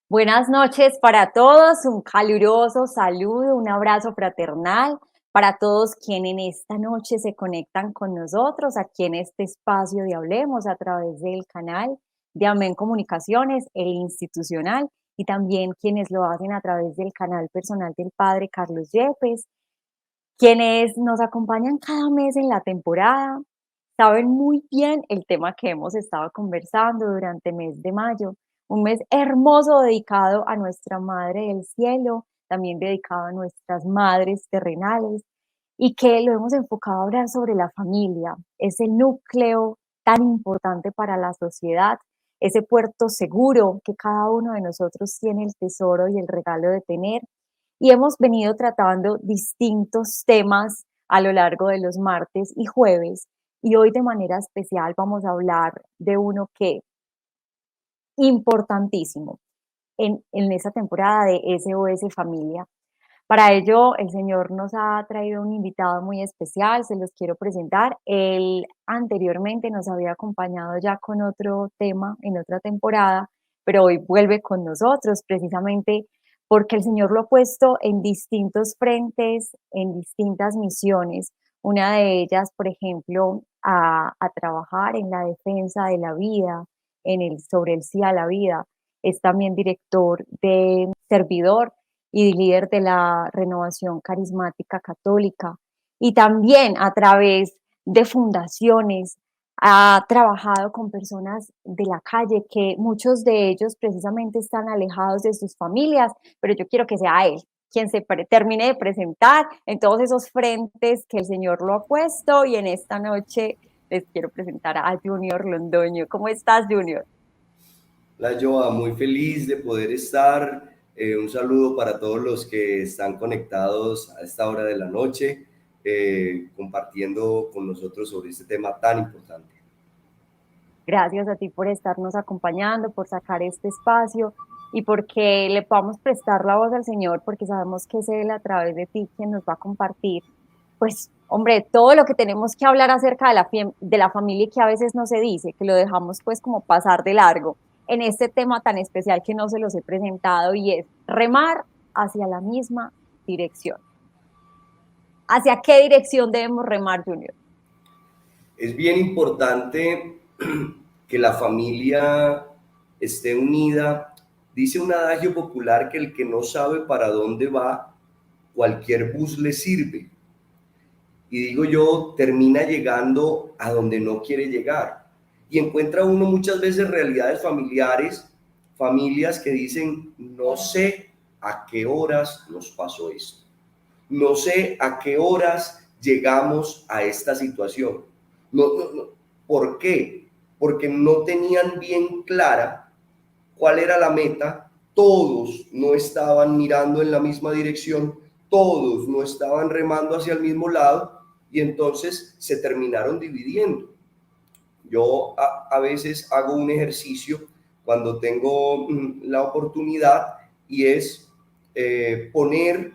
Buenas noches para todos, un caluroso saludo, un abrazo fraternal para todos quienes en esta noche se conectan con nosotros aquí en este espacio de Hablemos a través del canal de Amén Comunicaciones, el institucional, y también quienes lo hacen a través del canal personal del Padre Carlos Yepes, quienes nos acompañan cada mes en la temporada. Saben muy bien el tema que hemos estado conversando durante el mes de mayo, un mes hermoso dedicado a nuestra Madre del Cielo, también dedicado a nuestras madres terrenales, y que lo hemos enfocado a hablar sobre la familia, ese núcleo tan importante para la sociedad, ese puerto seguro que cada uno de nosotros tiene el tesoro y el regalo de tener. Y hemos venido tratando distintos temas a lo largo de los martes y jueves, y hoy de manera especial vamos a hablar de uno que importantísimo en esta temporada de SOS Familia. Para ello, el Señor nos ha traído un invitado muy especial, se los quiero presentar. Él anteriormente nos había acompañado ya con otro tema en otra temporada, pero hoy vuelve con nosotros precisamente porque el Señor lo ha puesto en distintos frentes, en distintas misiones. Una de ellas, por ejemplo, a trabajar en la defensa de la vida, sobre el sí a la vida. Es también director de servidor y líder de la Renovación Carismática Católica. Y también a través de fundaciones ha trabajado con personas de la calle, que muchos de ellos precisamente están alejados de sus familias, pero yo quiero que sea él quien termine de presentar en todos esos frentes que el Señor lo ha puesto. Y en esta noche les quiero presentar a Junior Londoño. ¿Cómo estás, Junior? Hola, Joa, muy feliz de poder estar. Un saludo para todos los que están conectados a esta hora de la noche, compartiendo con nosotros sobre este tema tan importante. Gracias a ti por estarnos acompañando, por sacar este espacio y porque le podamos prestar la voz al Señor, porque sabemos que es Él a través de ti quien nos va a compartir, pues, hombre, todo lo que tenemos que hablar acerca de la familia y que a veces no se dice, que lo dejamos pues como pasar de largo en este tema tan especial que no se los he presentado, y es remar hacia la misma dirección. ¿Hacia qué dirección debemos remar, Junior? Es bien importante que la familia esté unida. Dice un adagio popular que el que no sabe para dónde va, cualquier bus le sirve. Y digo yo, termina llegando a donde no quiere llegar. Y encuentra uno muchas veces realidades familiares, familias que dicen, no sé a qué horas nos pasó esto. No sé a qué horas llegamos a esta situación. No. ¿Por qué? Porque no tenían bien clara cuál era la meta. Todos no estaban mirando en la misma dirección, todos no estaban remando hacia el mismo lado, y entonces se terminaron dividiendo. Yo a veces hago un ejercicio cuando tengo la oportunidad, y es poner,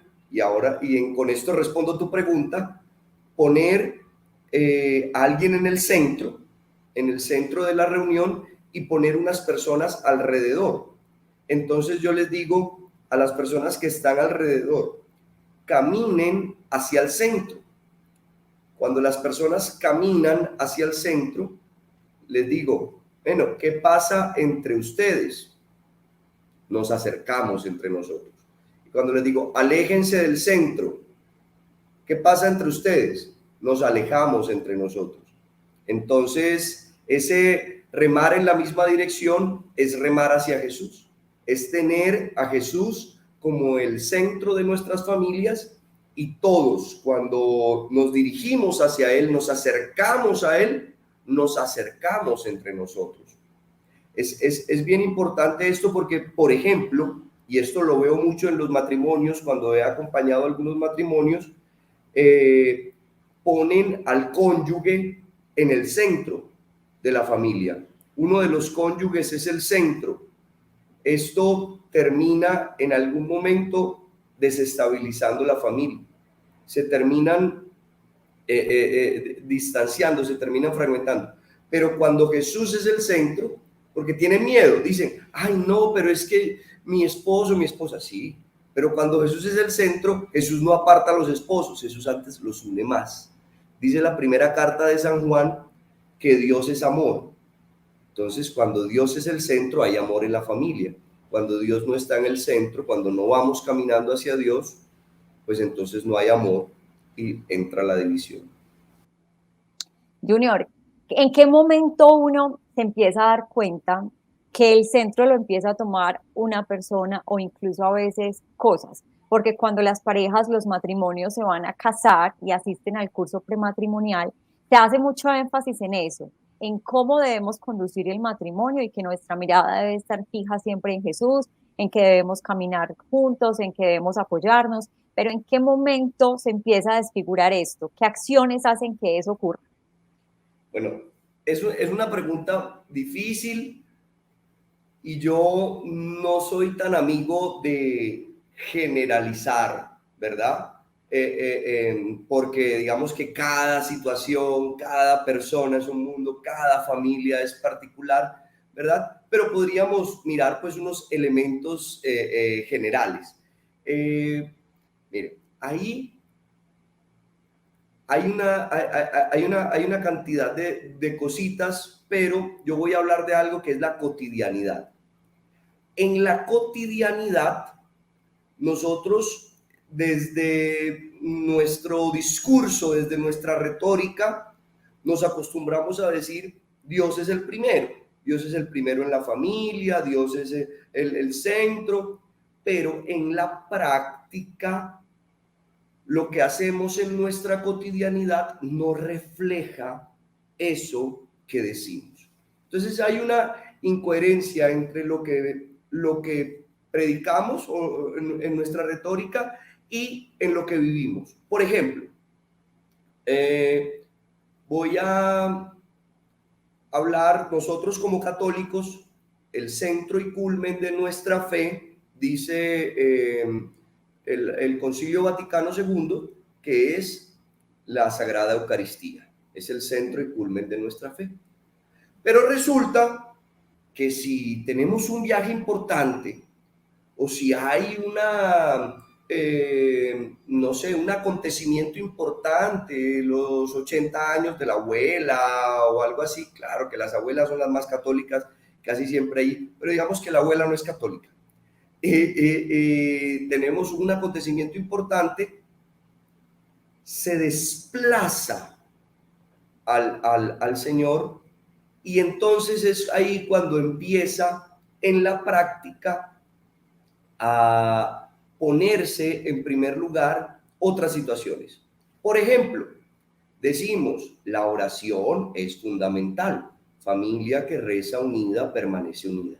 con esto respondo tu pregunta, poner a alguien en el centro de la reunión, y poner unas personas alrededor. Entonces yo les digo a las personas que están alrededor, caminen hacia el centro. Cuando las personas caminan hacia el centro, les digo, bueno, ¿qué pasa entre ustedes? Nos acercamos entre nosotros. Y cuando les digo, aléjense del centro, ¿qué pasa entre ustedes? Nos alejamos entre nosotros. Entonces, ese remar en la misma dirección es remar hacia Jesús. Es tener a Jesús como el centro de nuestras familias y todos cuando nos dirigimos hacia Él, nos acercamos a Él, nos acercamos entre nosotros. Es bien importante esto porque, por ejemplo, y esto lo veo mucho en los matrimonios, cuando he acompañado algunos matrimonios, eh, ponen al cónyuge en el centro de la familia. Uno de los cónyuges es el centro. Esto termina en algún momento desestabilizando la familia. Se terminan distanciando, se terminan fragmentando. Pero cuando Jesús es el centro, porque tienen miedo, dicen, ay no, pero es que mi esposo, mi esposa, sí. Pero cuando Jesús es el centro, Jesús no aparta a los esposos, Jesús antes los une más. Dice la primera carta de San Juan que Dios es amor. Entonces, cuando Dios es el centro, hay amor en la familia. Cuando Dios no está en el centro, cuando no vamos caminando hacia Dios, pues entonces no hay amor y entra la división. Junior, ¿en qué momento uno se empieza a dar cuenta que el centro lo empieza a tomar una persona o incluso a veces cosas? Porque cuando las parejas, los matrimonios se van a casar y asisten al curso prematrimonial, se hace mucho énfasis en eso, en cómo debemos conducir el matrimonio y que nuestra mirada debe estar fija siempre en Jesús, en que debemos caminar juntos, en que debemos apoyarnos, pero ¿en qué momento se empieza a desfigurar esto? ¿Qué acciones hacen que eso ocurra? Bueno, eso es una pregunta difícil y yo no soy tan amigo de generalizar, ¿verdad? Porque digamos que cada situación, cada persona es un mundo, cada familia es particular, ¿verdad? Pero podríamos mirar pues unos elementos generales. Mire, ahí hay una cantidad de cositas, pero yo voy a hablar de algo que es la cotidianidad. En la cotidianidad, nosotros desde nuestro discurso, desde nuestra retórica, nos acostumbramos a decir, Dios es el primero. Dios es el primero en la familia, Dios es el centro, pero en la práctica lo que hacemos en nuestra cotidianidad no refleja eso que decimos. Entonces hay una incoherencia entre lo que predicamos en nuestra retórica y en lo que vivimos. Por ejemplo, voy a hablar nosotros como católicos, el centro y culmen de nuestra fe, dice el Concilio Vaticano II, que es la Sagrada Eucaristía. Es el centro y culmen de nuestra fe. Pero resulta que si tenemos un viaje importante o si hay no sé, un acontecimiento importante, los 80 años de la abuela o algo así, claro que las abuelas son las más católicas, casi siempre ahí, pero digamos que la abuela no es católica. Tenemos un acontecimiento importante, se desplaza al Señor y entonces es ahí cuando empieza en la práctica a ponerse en primer lugar otras situaciones. Por ejemplo, decimos, la oración es fundamental. Familia que reza unida permanece unida.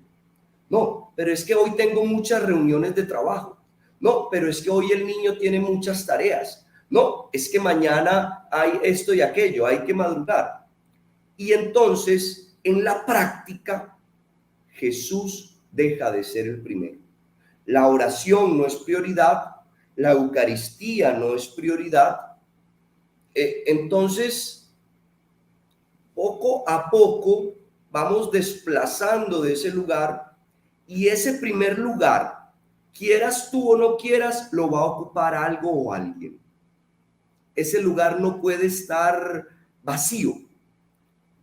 No, pero es que hoy tengo muchas reuniones de trabajo. No, pero es que hoy el niño tiene muchas tareas. No, es que mañana hay esto y aquello, hay que madrugar. Y entonces, en la práctica, Jesús deja de ser el primero. La oración no es prioridad, la Eucaristía no es prioridad. Entonces, poco a poco vamos desplazando de ese lugar y ese primer lugar, quieras tú o no quieras, lo va a ocupar algo o alguien. Ese lugar no puede estar vacío.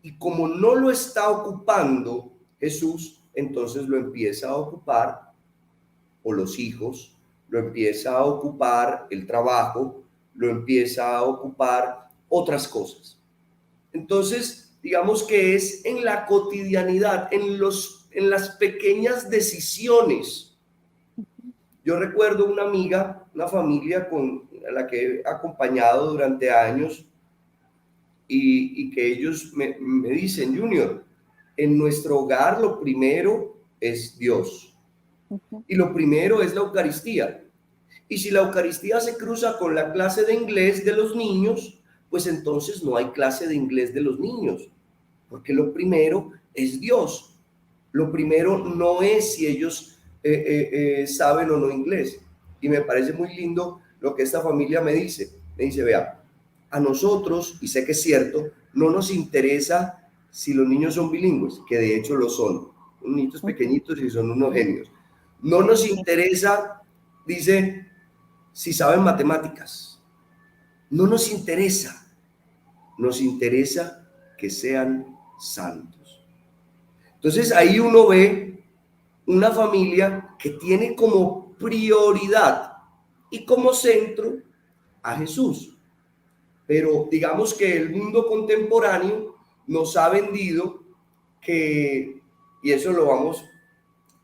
Y como no lo está ocupando Jesús, entonces lo empieza a ocupar o los hijos, lo empieza a ocupar el trabajo, lo empieza a ocupar otras cosas. Entonces, digamos que es en la cotidianidad, en las pequeñas decisiones Yo recuerdo una amiga, una familia a la que he acompañado durante años y que ellos me dicen, Junior, en nuestro hogar lo primero es Dios ujú, y lo primero es la Eucaristía. Y si la Eucaristía se cruza con la clase de inglés de los niños, pues entonces no hay clase de inglés de los niños, porque lo primero es Dios. Lo primero no es si ellos saben o no inglés. Y me parece muy lindo lo que esta familia me dice. Me dice, vea, a nosotros, y sé que es cierto, no nos interesa si los niños son bilingües, que de hecho lo son. Son niños ujú. pequeñitos y son unos genios. No nos Sí, interesa, dice, si saben matemáticas. No nos interesa. Nos interesa que sean santos. Entonces ahí uno ve una familia que tiene como prioridad y como centro a Jesús. Pero digamos que el mundo contemporáneo nos ha vendido que, y eso lo vamos,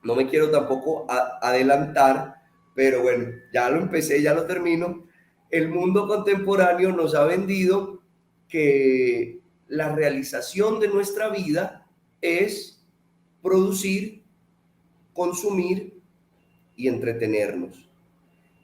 no me quiero tampoco adelantar, pero bueno, ya lo empecé, ya lo termino. El mundo contemporáneo nos ha vendido que la realización de nuestra vida es producir, consumir y entretenernos.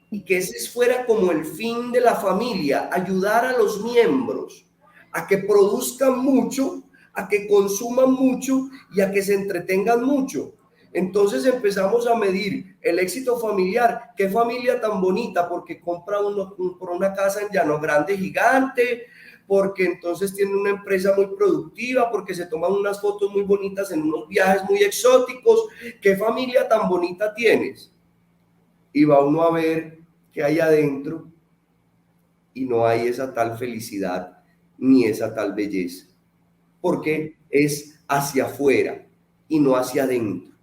Y que ese fuera como el fin de la familia, ayudar a los miembros a que produzcan mucho, a que consuman mucho y a que se entretengan mucho. Entonces empezamos a medir el éxito familiar. Qué familia tan bonita, porque compra por una casa en Llano Grande gigante, porque entonces tiene una empresa muy productiva, porque se toman unas fotos muy bonitas en unos viajes muy exóticos. ¿Qué familia tan bonita tienes? Y va uno a ver qué hay adentro y no hay esa tal felicidad ni esa tal belleza, ujú, porque es hacia afuera y no hacia adentro.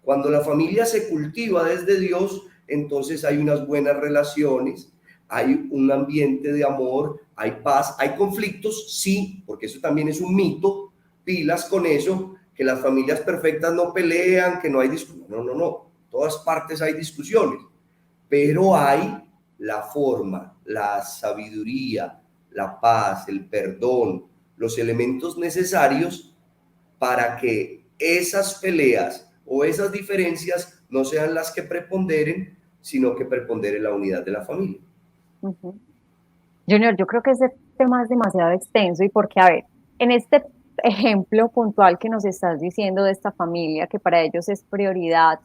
Cuando la familia se cultiva desde Dios, entonces hay unas buenas relaciones, hay un ambiente de amor, hay paz, hay conflictos, sí, porque eso también es un mito, pilas con eso, que las familias perfectas no pelean, que no hay discusiones, no, no, no, en todas partes hay discusiones, pero hay la forma, la sabiduría, la paz, el perdón, los elementos necesarios para que esas peleas o esas diferencias no sean las que preponderen, sino que prepondere la unidad de la familia. ujú. Junior, yo creo que ese tema es demasiado extenso y porque, a ver, en este ejemplo puntual que nos estás diciendo de esta familia, que para ellos es prioridad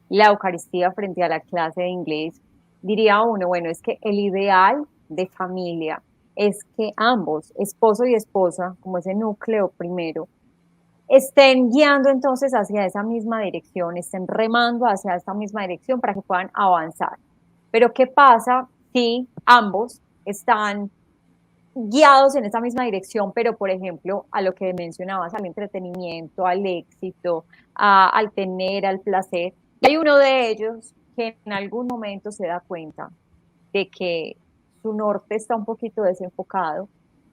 la Eucaristía frente a la clase de inglés, diría uno, bueno, es que el ideal de familia es que ambos, esposo y esposa, como ese núcleo primero, estén guiando entonces hacia esa misma dirección, estén remando hacia esta misma dirección para que puedan avanzar. Pero ¿qué pasa si ambos están guiados en esa misma dirección, pero por ejemplo, a lo que mencionabas, al entretenimiento, al éxito, al tener, al placer? Hay uno de ellos que en algún momento se da cuenta de que su norte está un poquito desenfocado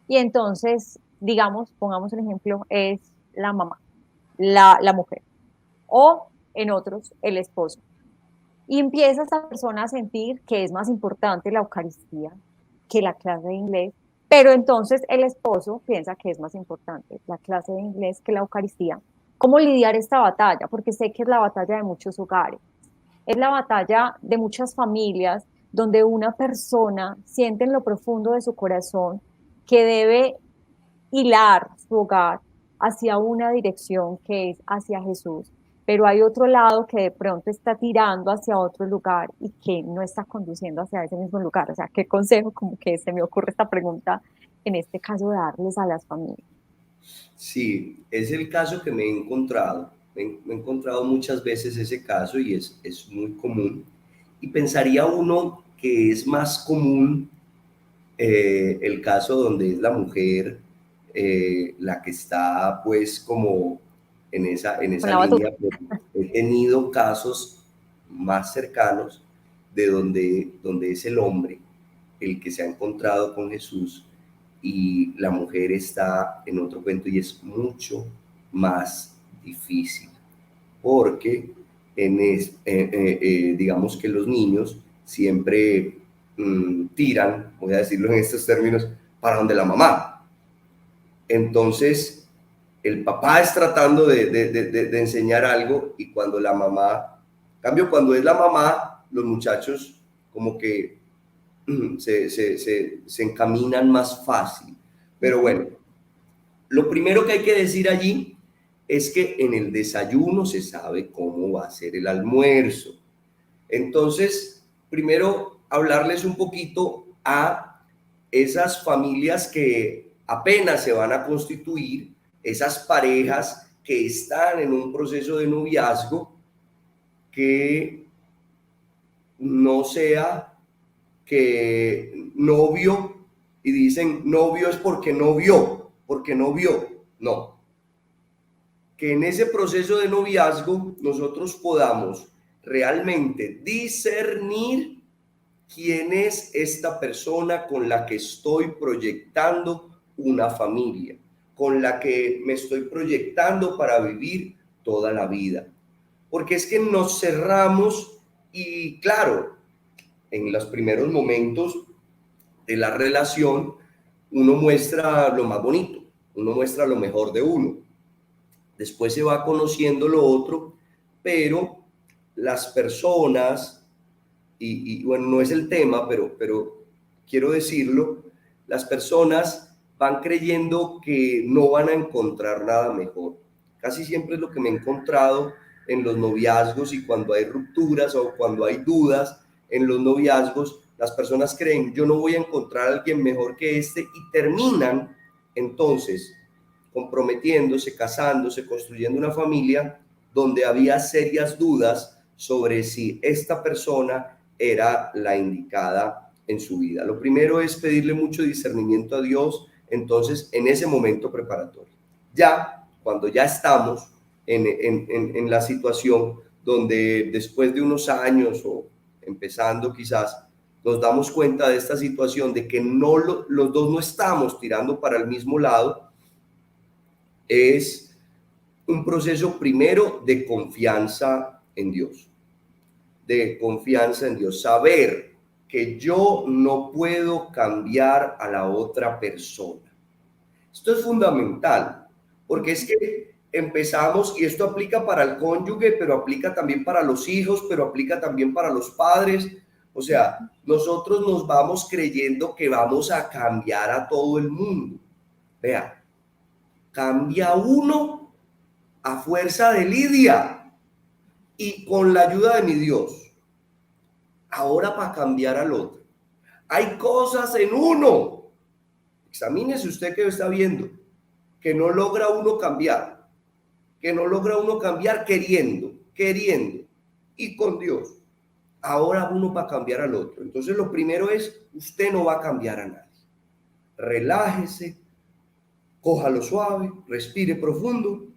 y entonces, digamos, pongamos un ejemplo, es la mamá, la mujer, o en otros, el esposo. Y empieza esta persona a sentir que es más importante la Eucaristía que la clase de inglés, pero entonces el esposo piensa que es más importante la clase de inglés que la Eucaristía. ¿Cómo lidiar esta batalla? Porque sé que es la batalla de muchos hogares, es la batalla de muchas familias donde una persona siente en lo profundo de su corazón que debe hilar su hogar hacia una dirección que es hacia Jesús, pero hay otro lado que de pronto está tirando hacia otro lugar y que no está conduciendo hacia ese mismo lugar. O sea, ¿qué consejo? Como que se me ocurre esta pregunta en este caso darles a las familias. Sí, es el caso que me he encontrado. Me he encontrado muchas veces ese caso y es muy común. Y pensaría uno que es más común el caso donde es la mujer la que está pues como en Con esa la batuta. línea. Pero he tenido casos más cercanos de donde es el hombre el que se ha encontrado con Jesús y la mujer está en otro cuento y es mucho más difícil porque digamos que los niños siempre tiran, voy a decirlo en estos términos, para donde la mamá. Entonces, el papá es tratando de enseñar algo y cuando la mamá, en cambio, cuando es la mamá, los muchachos como que se encaminan más fácil. Pero bueno, lo primero que hay que decir allí es que en el desayuno se sabe cómo va a ser el almuerzo. Entonces, primero hablarles un poquito a esas familias que apenas se van a constituir, esas parejas que están en un proceso de noviazgo, que no sea que novio y dicen novio es porque no vio, porque no vio. No, que en ese proceso de noviazgo nosotros podamos realmente discernir quién es esta persona con la que estoy proyectando una familia, con la que me estoy proyectando para vivir toda la vida. Porque es que nos cerramos y claro, en los primeros momentos de la relación, uno muestra lo más bonito, uno muestra lo mejor de uno. Después se va conociendo lo otro, pero las personas, y bueno, no es el tema, pero quiero decirlo, las personas van creyendo que no van a encontrar nada mejor. Casi siempre es lo que me he encontrado en los noviazgos y cuando hay rupturas o cuando hay dudas en los noviazgos, las personas creen, yo no voy a encontrar a alguien mejor que este y terminan entonces comprometiéndose, casándose, construyendo una familia donde había serias dudas sobre si esta persona era la indicada en su vida. Lo primero es pedirle mucho discernimiento a Dios, entonces, en ese momento preparatorio. Ya, cuando ya estamos en la situación donde después de unos años o empezando quizás, nos damos cuenta de esta situación de que los dos no estamos tirando para el mismo lado, es un proceso primero de confianza en Dios, de confianza en Dios, saber que yo no puedo cambiar a la otra persona. Esto es fundamental, porque es que empezamos, y esto aplica para el cónyuge, pero aplica también para los hijos, pero aplica también para los padres. O sea, nosotros nos vamos creyendo que vamos a cambiar a todo el mundo. Vea, cambia uno a fuerza de lidia y con la ayuda de mi Dios. Ahora para cambiar al otro. Hay cosas en uno. Examínese usted que lo está viendo, que no logra uno cambiar, que no logra uno cambiar queriendo y con Dios. Ahora uno para cambiar al otro. Entonces lo primero es, usted no va a cambiar a nadie. Relájese, cójalo suave, respire profundo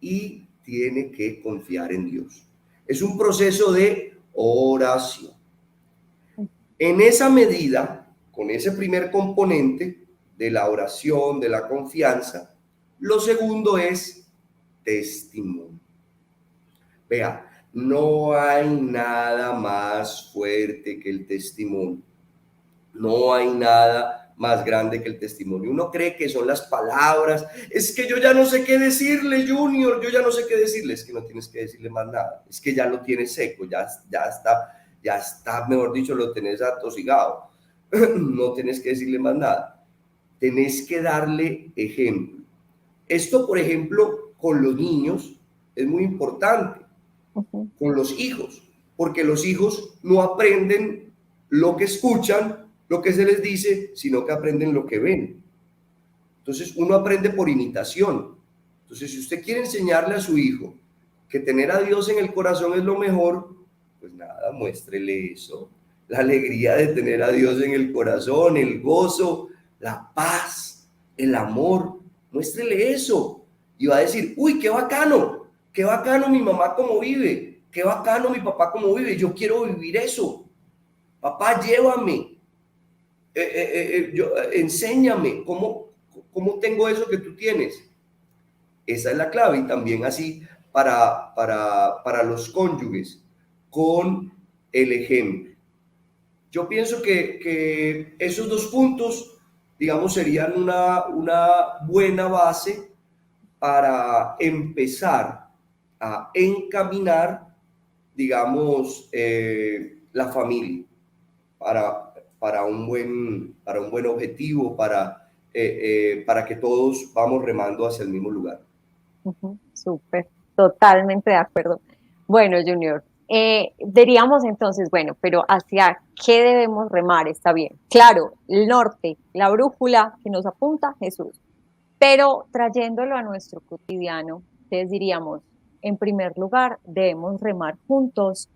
y tiene que confiar en Dios. Es un proceso de oración. En esa medida, con ese primer componente de la oración, de la confianza, lo segundo es testimonio. Vea, no hay nada más fuerte que el testimonio. No hay nada más grande que el testimonio. Uno cree que son las palabras. Es que yo ya no sé qué decirle, Junior. Yo ya no sé qué decirle. Es que no tienes que decirle más nada. Es que ya lo tienes seco. Ya está, mejor dicho, lo tenés atosigado. No tienes que decirle más nada. Tenés que darle ejemplo. Esto, por ejemplo, con los niños es muy importante. Con los hijos. Porque los hijos no aprenden lo que escuchan, lo que se les dice, sino que aprenden lo que ven. Entonces uno aprende por imitación. Entonces si usted quiere enseñarle a su hijo que tener a Dios en el corazón es lo mejor, pues nada, muéstrele eso. La alegría de tener a Dios en el corazón, el gozo, la paz, el amor. Muéstrele eso. Y va a decir, uy, qué bacano mi mamá como vive, qué bacano mi papá como vive, yo quiero vivir eso. Papá, llévame. Enséñame cómo tengo eso que tú tienes. Esa es la clave y también así para los cónyuges con el ejemplo. Yo pienso que esos dos puntos, digamos, serían una buena base para empezar a encaminar, digamos, la familia para un buen objetivo, para que todos vamos remando hacia el mismo lugar. Súper, totalmente de acuerdo. Bueno, Junior, diríamos entonces, bueno, pero ¿hacia qué debemos remar? Está bien. Claro, el norte, la brújula que nos apunta Jesús, pero trayéndolo a nuestro cotidiano, entonces diríamos, en primer lugar, debemos remar juntos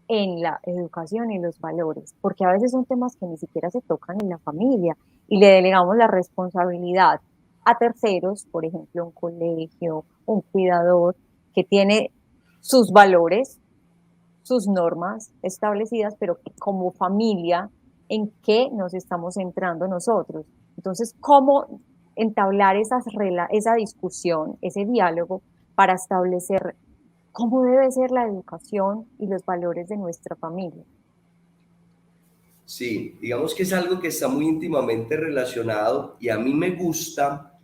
en la educación y los valores, porque a veces son temas que ni siquiera se tocan en la familia y le delegamos la responsabilidad a terceros, por ejemplo, un colegio, un cuidador que tiene sus valores, sus normas establecidas, pero que como familia, ¿en qué nos estamos centrando nosotros? Entonces, ¿cómo entablar esa discusión, ese diálogo para establecer cómo debe ser la educación y los valores de nuestra familia? Sí, digamos que es algo que está muy íntimamente relacionado y a mí me gusta,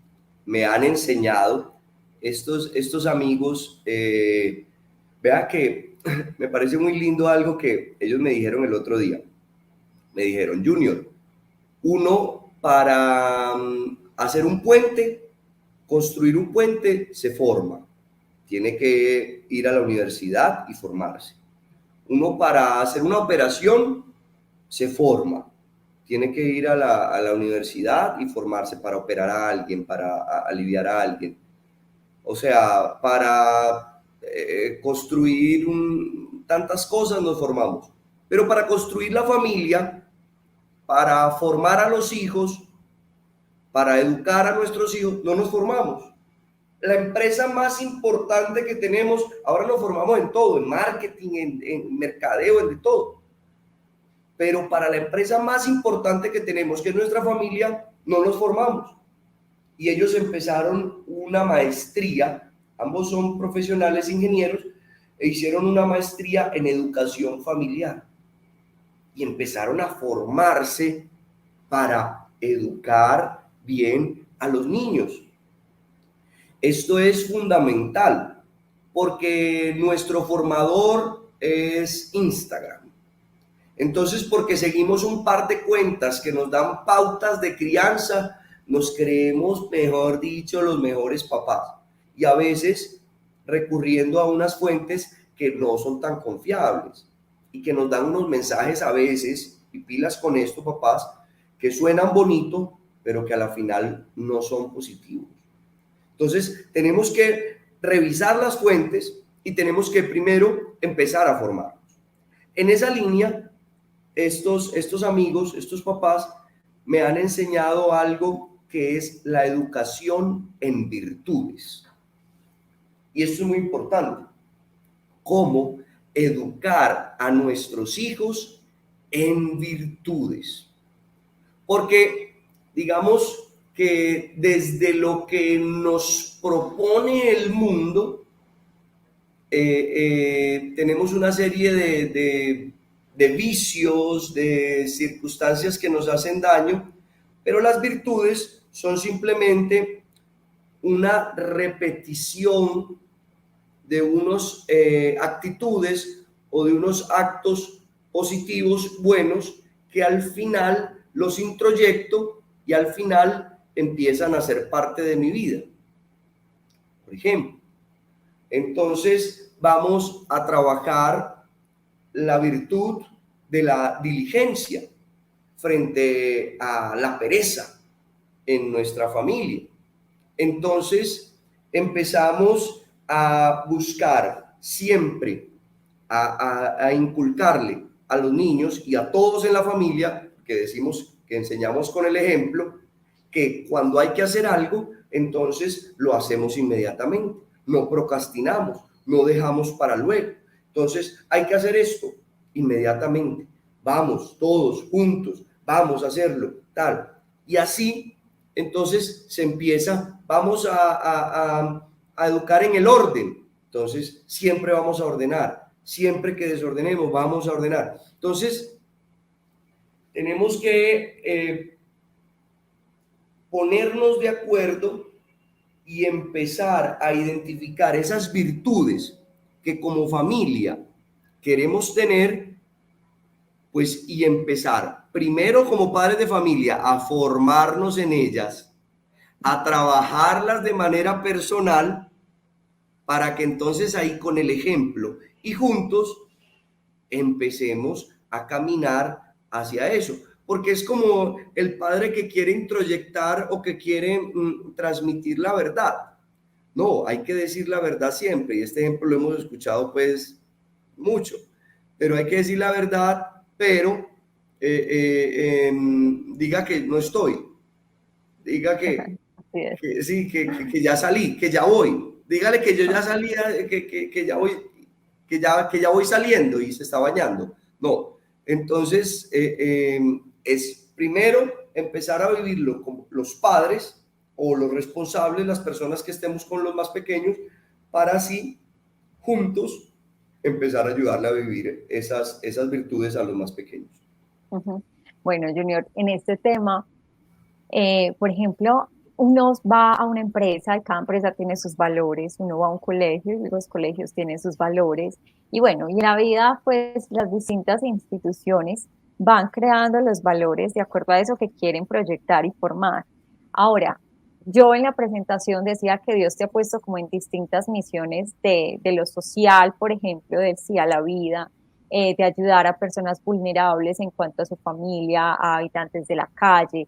me han enseñado estos amigos, vea que me parece muy lindo algo que ellos me dijeron el otro día. Me dijeron, Junior, uno para hacer un puente, construir un puente, se forma. Tiene que ir a la universidad y formarse. Uno para hacer una operación, se forma. Tiene que ir a la universidad y formarse para operar a alguien, para aliviar a alguien. O sea, para construir tantas cosas nos formamos. Pero para construir la familia, para formar a los hijos, para educar a nuestros hijos, no nos formamos. La empresa más importante que tenemos, ahora nos formamos en todo, en marketing, en mercadeo, en de todo. Pero para la empresa más importante que tenemos, que es nuestra familia, no nos formamos. Y ellos empezaron una maestría, ambos son profesionales ingenieros, e hicieron una maestría en educación familiar. Y empezaron a formarse para educar bien a los niños. Esto es fundamental porque nuestro formador es Instagram. Entonces, porque seguimos un par de cuentas que nos dan pautas de crianza, nos creemos, mejor dicho, los mejores papás. Y a veces recurriendo a unas fuentes que no son tan confiables y que nos dan unos mensajes a veces, y pilas con esto, papás, que suenan bonito, pero que a la final no son positivos. Entonces, tenemos que revisar las fuentes y tenemos que primero empezar a formarnos. En esa línea, estos amigos, estos papás, me han enseñado algo que es la educación en virtudes. Y esto es muy importante. Cómo educar a nuestros hijos en virtudes. Porque, digamos que desde lo que nos propone el mundo, tenemos una serie de vicios, de circunstancias que nos hacen daño, pero las virtudes son simplemente una repetición de unos actitudes o de unos actos positivos buenos que al final los introyecto y al final empiezan a ser parte de mi vida. Por ejemplo, entonces vamos a trabajar la virtud de la diligencia frente a la pereza en nuestra familia. Entonces empezamos a buscar siempre, a inculcarle a los niños y a todos en la familia, que decimos que enseñamos con el ejemplo, que cuando hay que hacer algo, entonces lo hacemos inmediatamente, no procrastinamos, no dejamos para luego. Entonces hay que hacer esto inmediatamente, vamos todos juntos, vamos a hacerlo, tal. Y así, entonces se empieza, vamos a educar en el orden. Entonces, siempre vamos a ordenar. Siempre que desordenemos, vamos a ordenar. Entonces, tenemos que ponernos de acuerdo y empezar a identificar esas virtudes que como familia queremos tener, pues, y empezar primero como padres de familia a formarnos en ellas, a trabajarlas de manera personal, para que entonces ahí con el ejemplo y juntos empecemos a caminar hacia eso. Porque es como el padre que quiere introyectar o que quiere transmitir la verdad. No, hay que decir la verdad siempre. Y este ejemplo lo hemos escuchado pues mucho. Pero hay que decir la verdad, pero diga que no estoy. Diga Así es. sí, que ya salí, que ya voy. Dígale que yo ya salí, que ya voy, que ya voy saliendo y se está bañando. No, entonces es primero empezar a vivirlo como los padres o los responsables, las personas que estemos con los más pequeños, para así juntos empezar a ayudarle a vivir esas virtudes a los más pequeños. Ujú. Bueno, Junior, en este tema, por ejemplo, uno va a una empresa y cada empresa tiene sus valores, uno va a un colegio y los colegios tienen sus valores. Y bueno, y en la vida, pues las distintas instituciones van creando los valores de acuerdo a eso que quieren proyectar y formar. Ahora, yo en la presentación decía que Dios te ha puesto como en distintas misiones de lo social, por ejemplo, del sí a la vida, de ayudar a personas vulnerables en cuanto a su familia, a habitantes de la calle.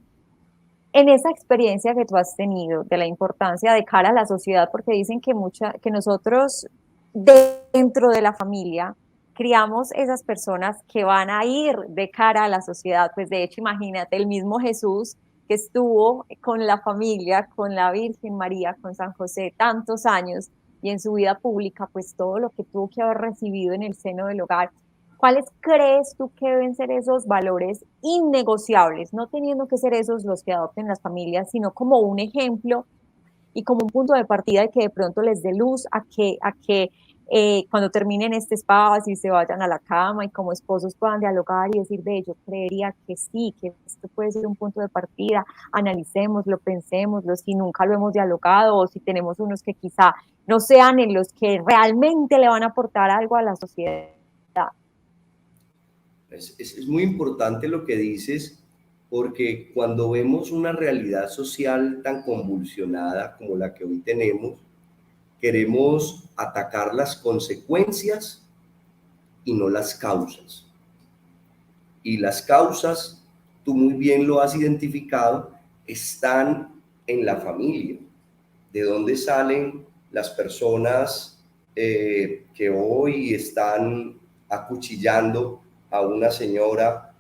En esa experiencia que tú has tenido de la importancia de cara a la sociedad, porque dicen que que nosotros dentro de la familia criamos esas personas que van a ir de cara a la sociedad, pues de hecho imagínate el mismo Jesús que estuvo con la familia, con la Virgen María, con San José tantos años y en su vida pública, pues todo lo que tuvo que haber recibido en el seno del hogar. ¿Cuáles crees tú que deben ser esos valores innegociables, no teniendo que ser esos los que adopten las familias, sino como un ejemplo y como un punto de partida de que de pronto les dé luz a que cuando terminen este espacio y se vayan a la cama y como esposos puedan dialogar y decir, ve, yo creería que sí, que esto puede ser un punto de partida, analicémoslo, pensémoslo, si nunca lo hemos dialogado o si tenemos unos que quizá no sean en los que realmente le van a aportar algo a la sociedad. Es muy importante lo que dices, porque cuando vemos una realidad social tan convulsionada como la que hoy tenemos, queremos atacar las consecuencias y no las causas. Y las causas, tú muy bien lo has identificado, están en la familia. ¿De dónde salen las personas que hoy están acuchillando a una señora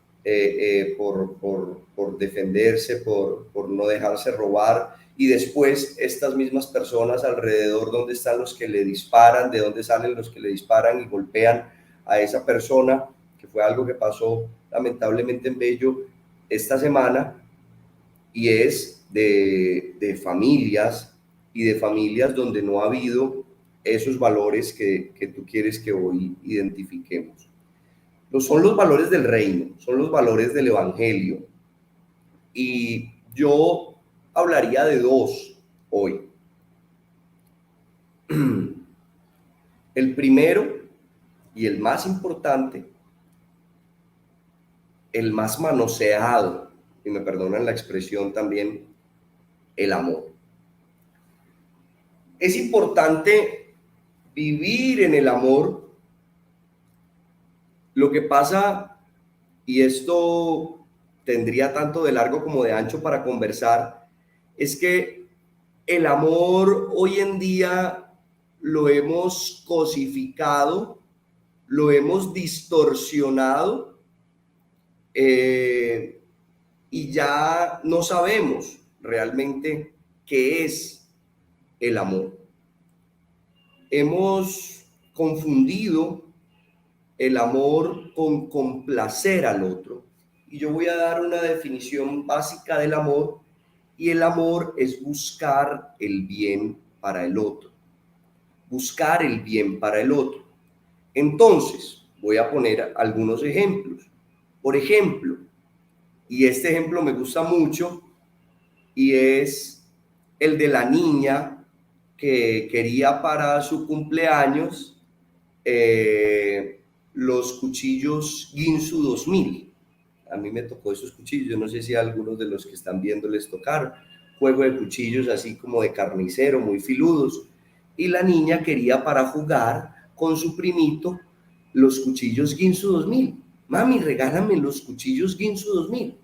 por defenderse, por no dejarse robar? Y después estas mismas personas alrededor, ¿dónde están los que le disparan? ¿De dónde salen los que le disparan y golpean a esa persona? Que fue algo que pasó lamentablemente en Bello esta semana, y es de familias y de familias donde no ha habido esos valores que tú quieres que hoy identifiquemos. No son los valores del reino, son los valores del evangelio. Y yo hablaría de dos hoy. El primero y el más importante, el más manoseado, y me perdonan la expresión también, el amor. Es importante vivir en el amor. Lo que pasa, y esto tendría tanto de largo como de ancho para conversar, es que el amor hoy en día lo hemos cosificado, lo hemos distorsionado, eh, y ya no sabemos realmente qué es el amor. Hemos confundido el amor con complacer al otro. Y yo voy a dar una definición básica del amor, y el amor es buscar el bien para el otro. buscar el bien para el otro. Entonces, voy a poner algunos ejemplos. Por ejemplo, y este ejemplo me gusta mucho, y es el de la niña que quería para su cumpleaños los cuchillos Ginsu 2000. A mí me tocó esos cuchillos, yo no sé si a algunos de los que están viendo les tocaron. Juego de cuchillos así como de carnicero, muy filudos. Y la niña quería para jugar con su primito los cuchillos Ginsu 2000. Mami, regálame los cuchillos Ginsu 2000.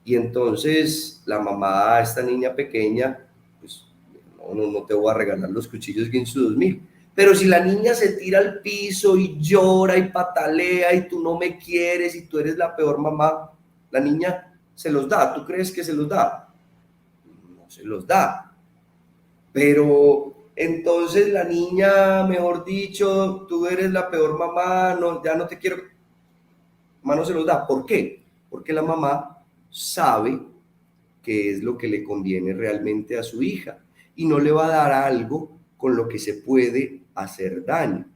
Y entonces la mamá a esta niña pequeña, pues no te voy a regalar los cuchillos Ginsu 2000. Pero si la niña se tira al piso y llora y patalea y tú no me quieres y tú eres la peor mamá, la niña se los da. ¿Tú crees que se los da? No se los da. Pero entonces la niña, mejor dicho, tú eres la peor mamá, no, ya no te quiero. Mamá no se los da. ¿Por qué? Porque la mamá sabe qué es lo que le conviene realmente a su hija y no le va a dar algo con lo que se puede hacer daño.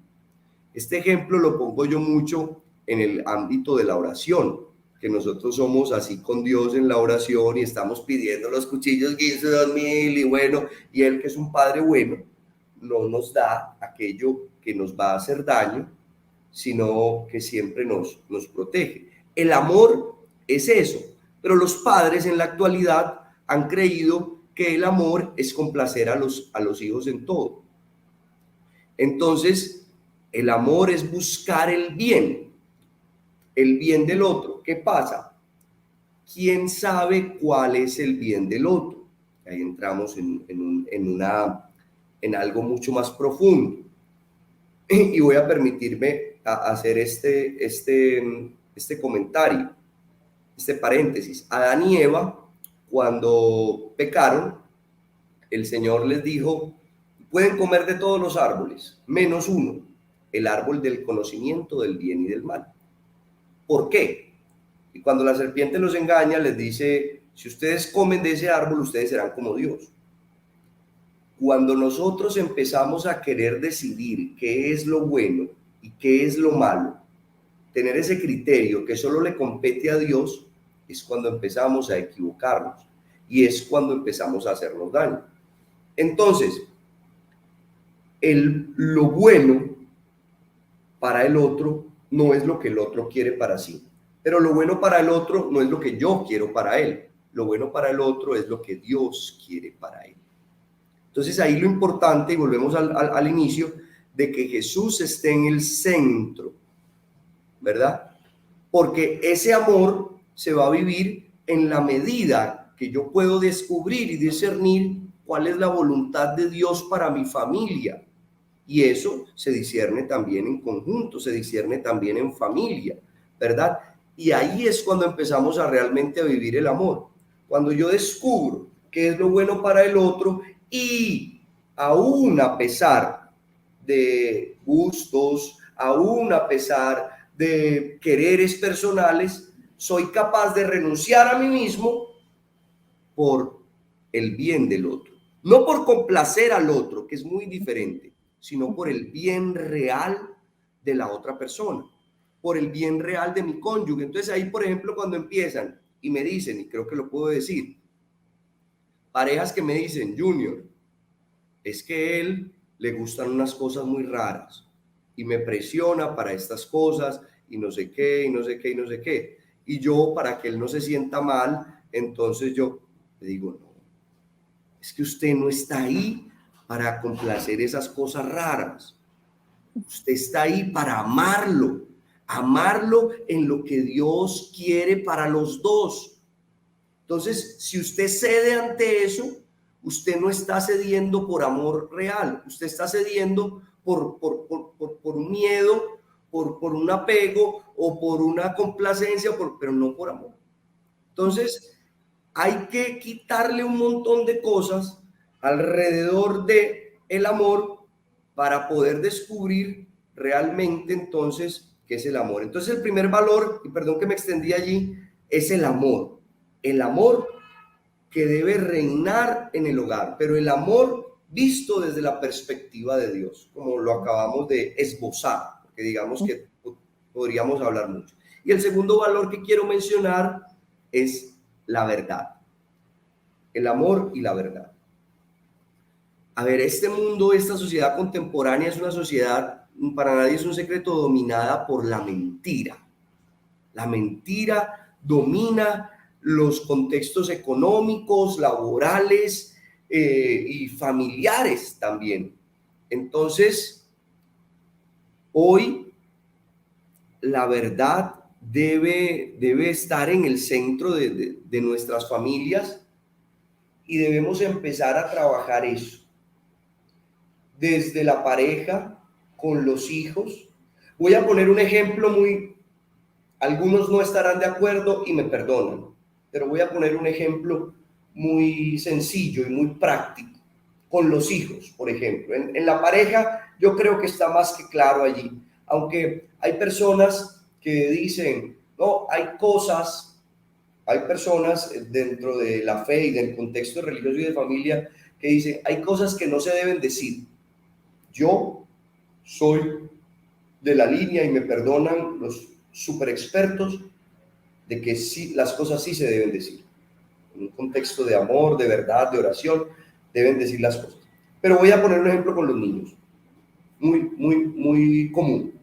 Este ejemplo lo pongo yo mucho en el ámbito de la oración, que nosotros somos así con Dios en la oración y estamos pidiendo los cuchillos 15, 2000 y bueno, y Él que es un Padre bueno, no nos da aquello que nos va a hacer daño, sino que siempre nos protege. El amor es eso, pero los padres en la actualidad han creído que el amor es complacer a los hijos en todo. Entonces, el amor es buscar el bien del otro. ¿Qué pasa? ¿Quién sabe cuál es el bien del otro? Ahí entramos en algo mucho más profundo. Y voy a permitirme hacer este comentario, este paréntesis. Adán y Eva, cuando pecaron, el Señor les dijo, pueden comer de todos los árboles, menos uno, el árbol del conocimiento del bien y del mal. ¿Por qué? Y cuando la serpiente los engaña, les dice, si ustedes comen de ese árbol, ustedes serán como Dios. Cuando nosotros empezamos a querer decidir qué es lo bueno y qué es lo malo, tener ese criterio que solo le compete a Dios, es cuando empezamos a equivocarnos y es cuando empezamos a hacernos daño. Entonces, lo bueno para el otro no es lo que el otro quiere para sí, pero lo bueno para el otro no es lo que yo quiero para él. Lo bueno para el otro es lo que Dios quiere para él. Entonces ahí lo importante, y volvemos al inicio, de que Jesús esté en el centro, ¿verdad? Porque ese amor se va a vivir en la medida que yo puedo descubrir y discernir cuál es la voluntad de Dios para mi familia. Y eso se discierne también en conjunto, se discierne también en familia, ¿verdad? Y ahí es cuando empezamos a realmente a vivir el amor. Cuando yo descubro qué es lo bueno para el otro y aún a pesar de gustos, aún a pesar de quereres personales, soy capaz de renunciar a mí mismo por el bien del otro. No por complacer al otro, que es muy diferente, sino por el bien real de la otra persona, por el bien real de mi cónyuge. Entonces ahí, por ejemplo, cuando empiezan y me dicen, y creo que lo puedo decir, parejas que me dicen, Junior, es que a él le gustan unas cosas muy raras y me presiona para estas cosas y no sé qué, y no sé qué, y no sé qué. Y yo, para que él no se sienta mal, entonces yo le digo, no, es que usted no está ahí para complacer esas cosas raras. Usted está ahí para amarlo, amarlo en lo que Dios quiere para los dos. Entonces, si usted cede ante eso, usted no está cediendo por amor real, usted está cediendo por un miedo, por un apego o por una complacencia, pero no por amor. Entonces, hay que quitarle un montón de cosas alrededor de el amor para poder descubrir realmente entonces qué es el amor. Entonces, el primer valor, y perdón que me extendí allí, es el amor. El amor que debe reinar en el hogar, pero el amor visto desde la perspectiva de Dios, como lo acabamos de esbozar, porque digamos que podríamos hablar mucho. Y el segundo valor que quiero mencionar es la verdad, el amor y la verdad. A ver, este mundo, esta sociedad contemporánea es una sociedad, para nadie es un secreto, dominada por la mentira. La mentira domina los contextos económicos, laborales y familiares también. Entonces, hoy la verdad debe estar en el centro de nuestras familias y debemos empezar a trabajar eso. Desde la pareja, con los hijos. Voy a poner un ejemplo algunos no estarán de acuerdo y me perdonan, pero voy a poner un ejemplo muy sencillo y muy práctico. Con los hijos, por ejemplo. En la pareja yo creo que está más que claro allí, aunque hay personas que dicen, no, hay personas dentro de la fe y del contexto religioso y de familia que dicen, hay cosas que no se deben decir. Yo soy de la línea y me perdonan los super expertos de que sí, las cosas sí se deben decir. En un contexto de amor, de verdad, de oración, deben decir las cosas. Pero voy a poner un ejemplo con los niños, muy común,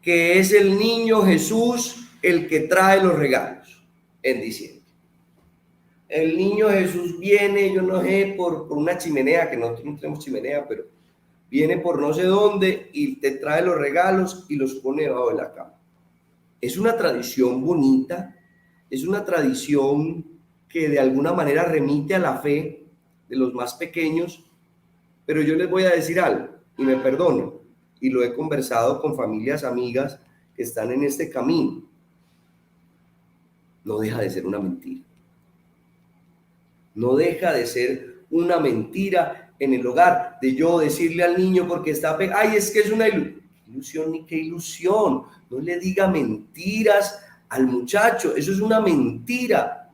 que es el niño Jesús el que trae los regalos en diciembre. El niño Jesús viene, yo no sé, por una chimenea, que nosotros no tenemos chimenea, pero viene por no sé dónde y te trae los regalos y los pone debajo de la cama. Es una tradición bonita, es una tradición que de alguna manera remite a la fe de los más pequeños, pero yo les voy a decir algo y me perdono, y lo he conversado con familias amigas que están en este camino. No deja de ser una mentira. No deja de ser una mentira en el hogar, de yo decirle al niño porque está ay, es que es una ilusión, ni qué ilusión. No le diga mentiras al muchacho, eso es una mentira.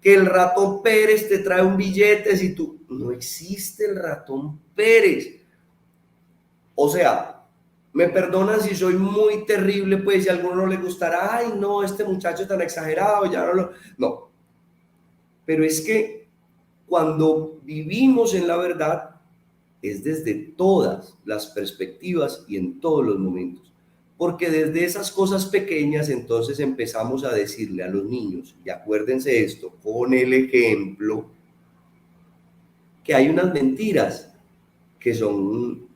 Que el ratón Pérez te trae un billete si tú, no existe el ratón Pérez. O sea, me perdonan si soy muy terrible, pues si a alguno no le gustará, ay no, este muchacho tan exagerado, ya no. Pero es que cuando vivimos en la verdad, es desde todas las perspectivas y en todos los momentos. Porque desde esas cosas pequeñas entonces empezamos a decirle a los niños, y acuérdense esto, con el ejemplo, que hay unas mentiras que son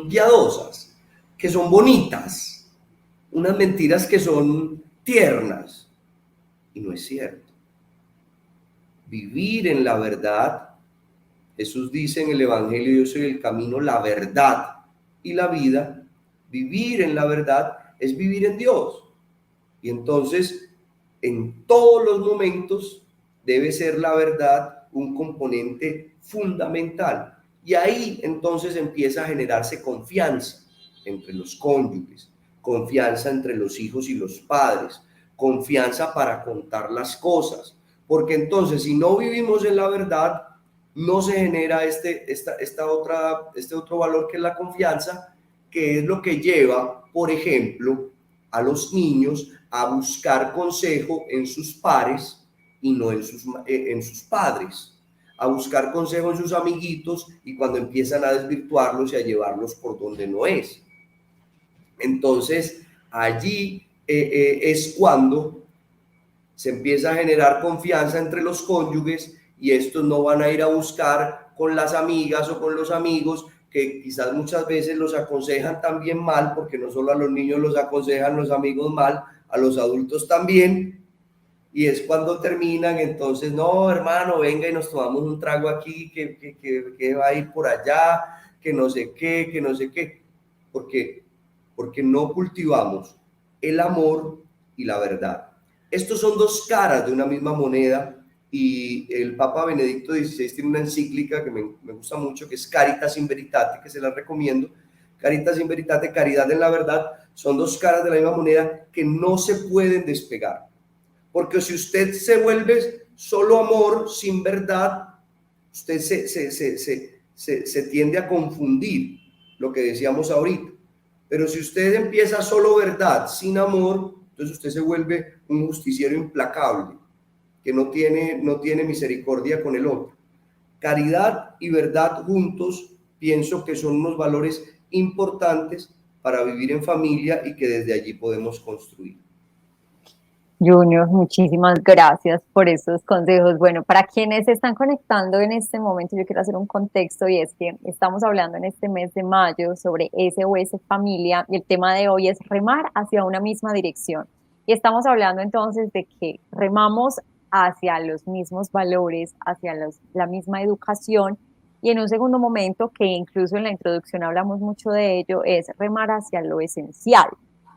piadosas, que son bonitas, unas mentiras que son tiernas. Y no es cierto. Vivir en la verdad, Jesús dice en el Evangelio, yo soy el camino, la verdad y la vida. Vivir en la verdad es vivir en Dios. Y entonces, en todos los momentos, debe ser la verdad un componente fundamental. Y ahí entonces empieza a generarse confianza entre los cónyuges, confianza entre los hijos y los padres, confianza para contar las cosas. Porque entonces, si no vivimos en la verdad, no se genera este otro valor que es la confianza, que es lo que lleva, por ejemplo, a los niños a buscar consejo en sus pares y no en sus padres, a buscar consejo en sus amiguitos y cuando empiezan a desvirtuarlos y a llevarlos por donde no es. Entonces, allí es cuando se empieza a generar confianza entre los cónyuges y estos no van a ir a buscar con las amigas o con los amigos que quizás muchas veces los aconsejan también mal, porque no solo a los niños los aconsejan los amigos mal, a los adultos también, y es cuando terminan, entonces, no, hermano, venga y nos tomamos un trago aquí, que va a ir por allá, que no sé qué, porque no cultivamos el amor y la verdad. Estos son dos caras de una misma moneda y el Papa Benedicto XVI tiene una encíclica que me gusta mucho, que es Caritas in Veritate, que se la recomiendo. Caritas in Veritate, caridad en la verdad, son dos caras de la misma moneda que no se pueden despegar. Porque si usted se vuelve solo amor sin verdad, usted se tiende a confundir lo que decíamos ahorita. Pero si usted empieza solo verdad sin amor, entonces usted se vuelve un justiciero implacable, que no tiene misericordia con el otro. Caridad y verdad juntos, pienso que son unos valores importantes para vivir en familia y que desde allí podemos construir. Junior, muchísimas gracias por esos consejos. Bueno, para quienes se están conectando en este momento, yo quiero hacer un contexto y es que estamos hablando en este mes de mayo sobre SOS Familia y el tema de hoy es remar hacia una misma dirección. Y estamos hablando entonces de que remamos hacia los mismos valores, hacia la misma educación y en un segundo momento, que incluso en la introducción hablamos mucho de ello, es remar hacia lo esencial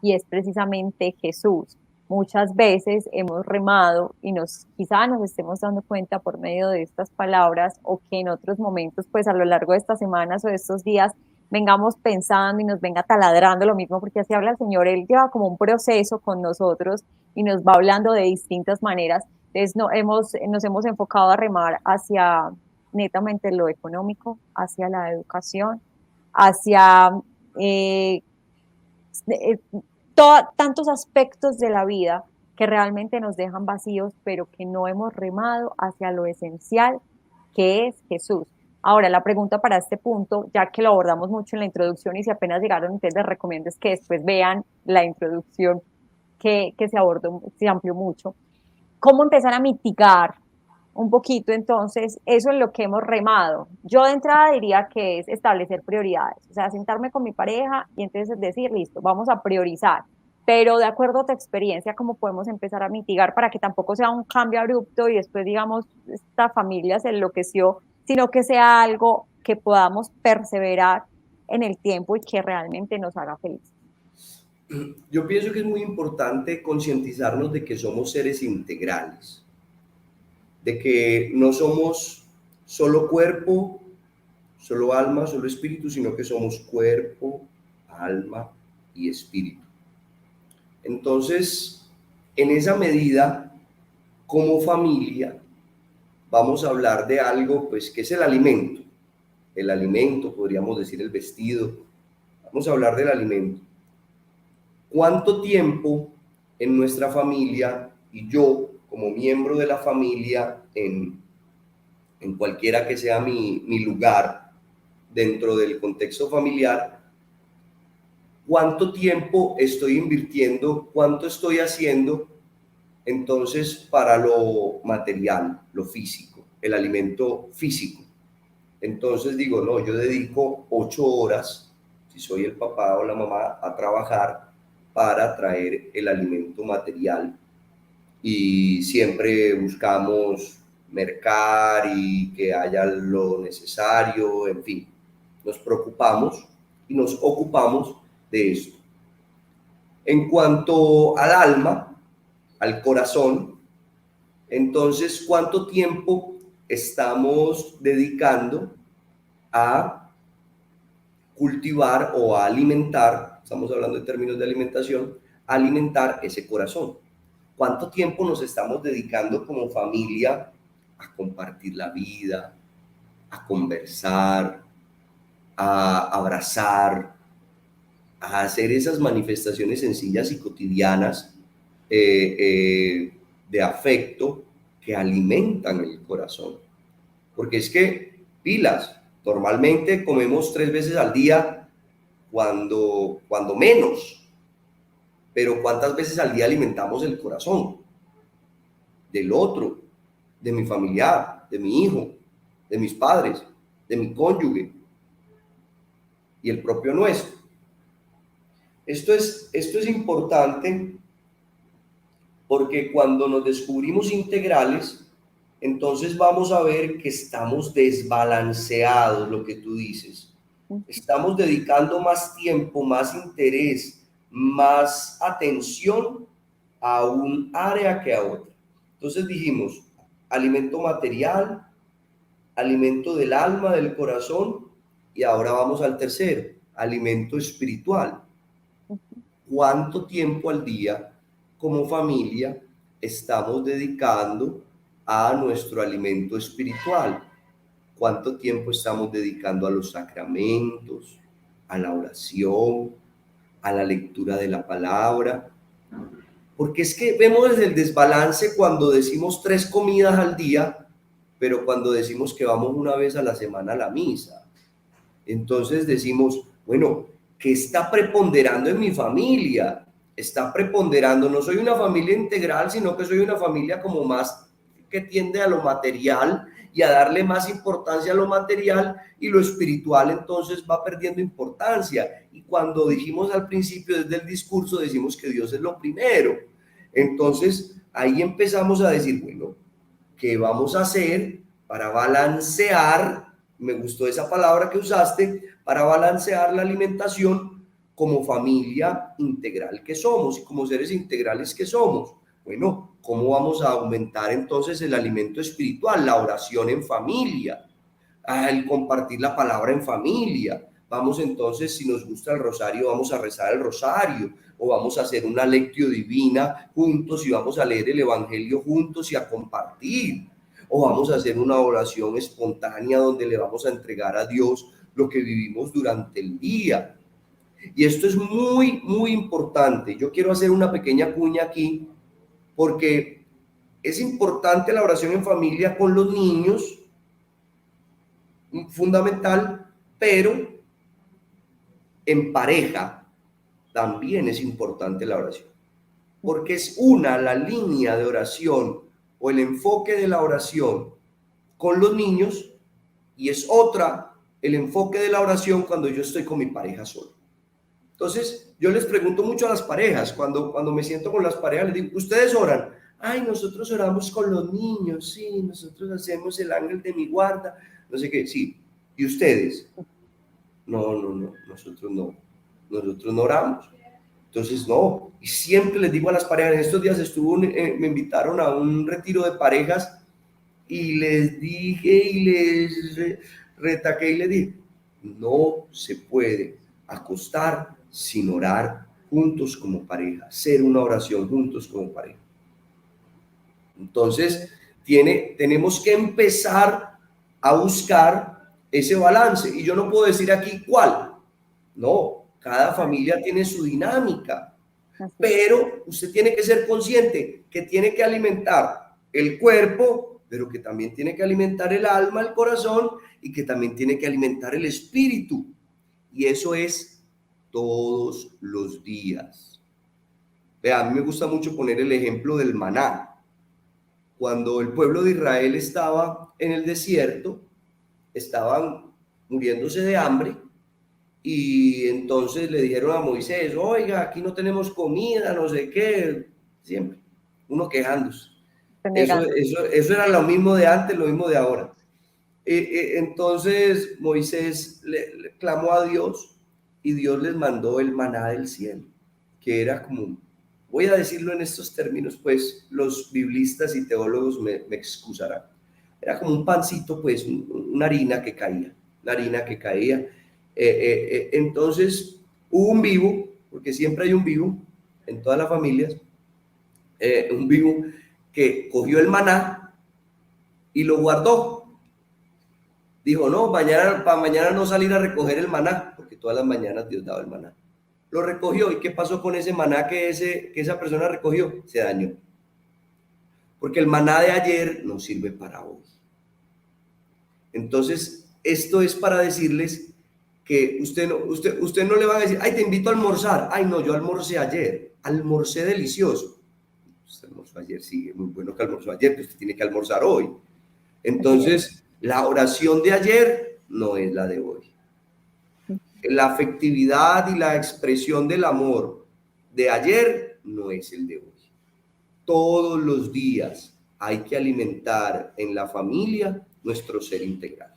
y es precisamente Jesús. Muchas veces hemos remado y quizá nos estemos dando cuenta por medio de estas palabras o que en otros momentos, pues a lo largo de estas semanas o de estos días, vengamos pensando y nos venga taladrando lo mismo, porque así habla el Señor, Él lleva como un proceso con nosotros y nos va hablando de distintas maneras. Entonces nos hemos enfocado a remar hacia netamente lo económico, hacia la educación, hacia eh, eh, tantos aspectos de la vida que realmente nos dejan vacíos, pero que no hemos remado hacia lo esencial que es Jesús. Ahora, la pregunta para este punto, ya que lo abordamos mucho en la introducción y si apenas llegaron, entonces les recomiendo es que después vean la introducción que se abordó, se amplió mucho. ¿Cómo empezar a mitigar un poquito entonces eso es lo que hemos remado? Yo de entrada diría que es establecer prioridades, o sea, sentarme con mi pareja y entonces decir, listo, vamos a priorizar, pero de acuerdo a tu experiencia, ¿cómo podemos empezar a mitigar para que tampoco sea un cambio abrupto y después digamos, esta familia se enloqueció, sino que sea algo que podamos perseverar en el tiempo y que realmente nos haga felices? Yo pienso que es muy importante concientizarnos de que somos seres integrales, de que no somos solo cuerpo, solo alma, solo espíritu, sino que somos cuerpo, alma y espíritu. Entonces, en esa medida, como familia, vamos a hablar de algo, pues, que es el alimento. El alimento, podríamos decir el vestido. Vamos a hablar del alimento. ¿Cuánto tiempo en nuestra familia y yo, como miembro de la familia, en cualquiera que sea mi lugar dentro del contexto familiar, cuánto tiempo estoy invirtiendo, cuánto estoy haciendo entonces para lo material, lo físico, el alimento físico? Entonces digo, no, yo dedico 8 horas, si soy el papá o la mamá, a trabajar para traer el alimento material y siempre buscamos mercar y que haya lo necesario, en fin, nos preocupamos y nos ocupamos de esto. En cuanto al alma, al corazón, entonces, ¿cuánto tiempo estamos dedicando a cultivar o a alimentar, estamos hablando en términos de alimentación, alimentar ese corazón? ¿Cuánto tiempo nos estamos dedicando como familia a compartir la vida, a conversar, a abrazar, a hacer esas manifestaciones sencillas y cotidianas de afecto que alimentan el corazón? Porque es que, pilas, normalmente comemos 3 veces al día cuando menos, pero ¿cuántas veces al día alimentamos el corazón del otro, de mi familiar, de mi hijo, de mis padres, de mi cónyuge y el propio nuestro? Esto es importante porque cuando nos descubrimos integrales, entonces vamos a ver que estamos desbalanceados, lo que tú dices. Estamos dedicando más tiempo, más interés, más atención a un área que a otra. Entonces dijimos, alimento material, alimento del alma, del corazón, y ahora vamos al tercero, alimento espiritual. ¿Cuánto tiempo al día como familia estamos dedicando a nuestro alimento espiritual? cuánto tiempo estamos dedicando a los sacramentos, a la oración, a la lectura de la palabra. Porque es que vemos desde el desbalance cuando decimos 3 comidas al día, pero cuando decimos que vamos una vez a la semana a la misa. Entonces decimos, bueno, ¿qué está preponderando en mi familia? Está preponderando, no soy una familia integral, sino que soy una familia como más que tiende a lo material y a darle más importancia a lo material, y lo espiritual entonces va perdiendo importancia. Y cuando dijimos al principio desde el discurso, decimos que Dios es lo primero. Entonces ahí empezamos a decir, bueno, ¿qué vamos a hacer para balancear? Me gustó esa palabra que usaste, para balancear la alimentación como familia integral que somos y como seres integrales que somos. Bueno, ¿cómo vamos a aumentar entonces el alimento espiritual? La oración en familia, el compartir la palabra en familia. Vamos entonces, si nos gusta el rosario, vamos a rezar el rosario, o vamos a hacer una lectio divina juntos y vamos a leer el evangelio juntos y a compartir, o vamos a hacer una oración espontánea donde le vamos a entregar a Dios lo que vivimos durante el día. Y esto es muy, muy importante. Yo quiero hacer una pequeña cuña aquí, porque es importante la oración en familia con los niños, fundamental, pero en pareja también es importante la oración, porque es una la línea de oración o el enfoque de la oración con los niños, y es otra el enfoque de la oración cuando yo estoy con mi pareja solo. Entonces, yo les pregunto mucho a las parejas, cuando me siento con las parejas, les digo, ¿ustedes oran? Ay, nosotros oramos con los niños, sí, nosotros hacemos el ángel de mi guarda, no sé qué, sí. ¿Y ustedes? No, no, no, nosotros no oramos. Entonces, no, y siempre les digo a las parejas, en estos días me invitaron a un retiro de parejas y les dije y les retaqué y les dije, no se puede acostar sin orar juntos como pareja, hacer una oración juntos como pareja. Entonces, tenemos que empezar a buscar ese balance, y yo no puedo decir aquí cuál, no, cada familia tiene su dinámica, pero usted tiene que ser consciente que tiene que alimentar el cuerpo, pero que también tiene que alimentar el alma, el corazón, y que también tiene que alimentar el espíritu. Y eso es todos los días. Vea, a mí me gusta mucho poner el ejemplo del maná. Cuando el pueblo de Israel estaba en el desierto, estaban muriéndose de hambre, y entonces le dijeron a Moisés, oiga, aquí no tenemos comida, no sé qué, siempre, uno quejándose. Eso era lo mismo de antes, lo mismo de ahora. Entonces Moisés le clamó a Dios, y Dios les mandó el maná del cielo, que era como, voy a decirlo en estos términos, pues los biblistas y teólogos me excusarán. Era como un pancito, pues, una harina que caía, la harina que caía. Entonces hubo un vivo, porque siempre hay un vivo en todas las familias, un vivo que cogió el maná y lo guardó. Dijo, no, para mañana no salir a recoger el maná, porque todas las mañanas Dios daba el maná. Lo recogió, ¿y qué pasó con ese maná que esa persona recogió? Se dañó. Porque el maná de ayer no sirve para hoy. Entonces, esto es para decirles que usted no le va a decir, ay, te invito a almorzar. Ay, no, yo almorcé ayer, almorcé delicioso. Usted almorzó ayer, sí, es muy bueno que almorzó ayer, pero usted tiene que almorzar hoy. Entonces, la oración de ayer no es la de hoy. La afectividad y la expresión del amor de ayer no es el de hoy. Todos los días hay que alimentar en la familia nuestro ser integral.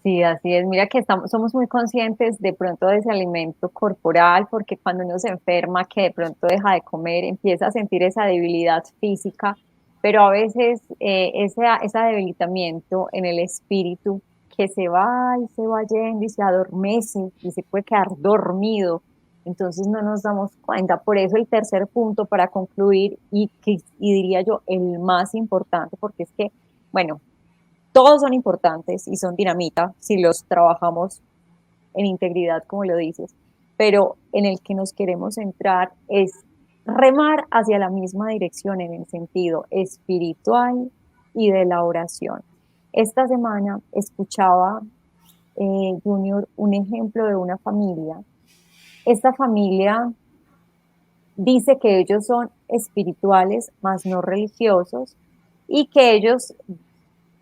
Sí, así es. Mira que somos muy conscientes de pronto de ese alimento corporal, porque cuando uno se enferma, que de pronto deja de comer, empieza a sentir esa debilidad física, pero a veces ese debilitamiento en el espíritu que se va y se va yendo y se adormece y se puede quedar dormido, entonces no nos damos cuenta. Por eso el tercer punto para concluir, y diría yo el más importante, porque es que, bueno, todos son importantes y son dinamita si los trabajamos en integridad, como lo dices, pero en el que nos queremos centrar es remar hacia la misma dirección en el sentido espiritual y de la oración. Esta semana escuchaba, Junior, un ejemplo de una familia. Esta familia dice que ellos son espirituales, más no religiosos, y que ellos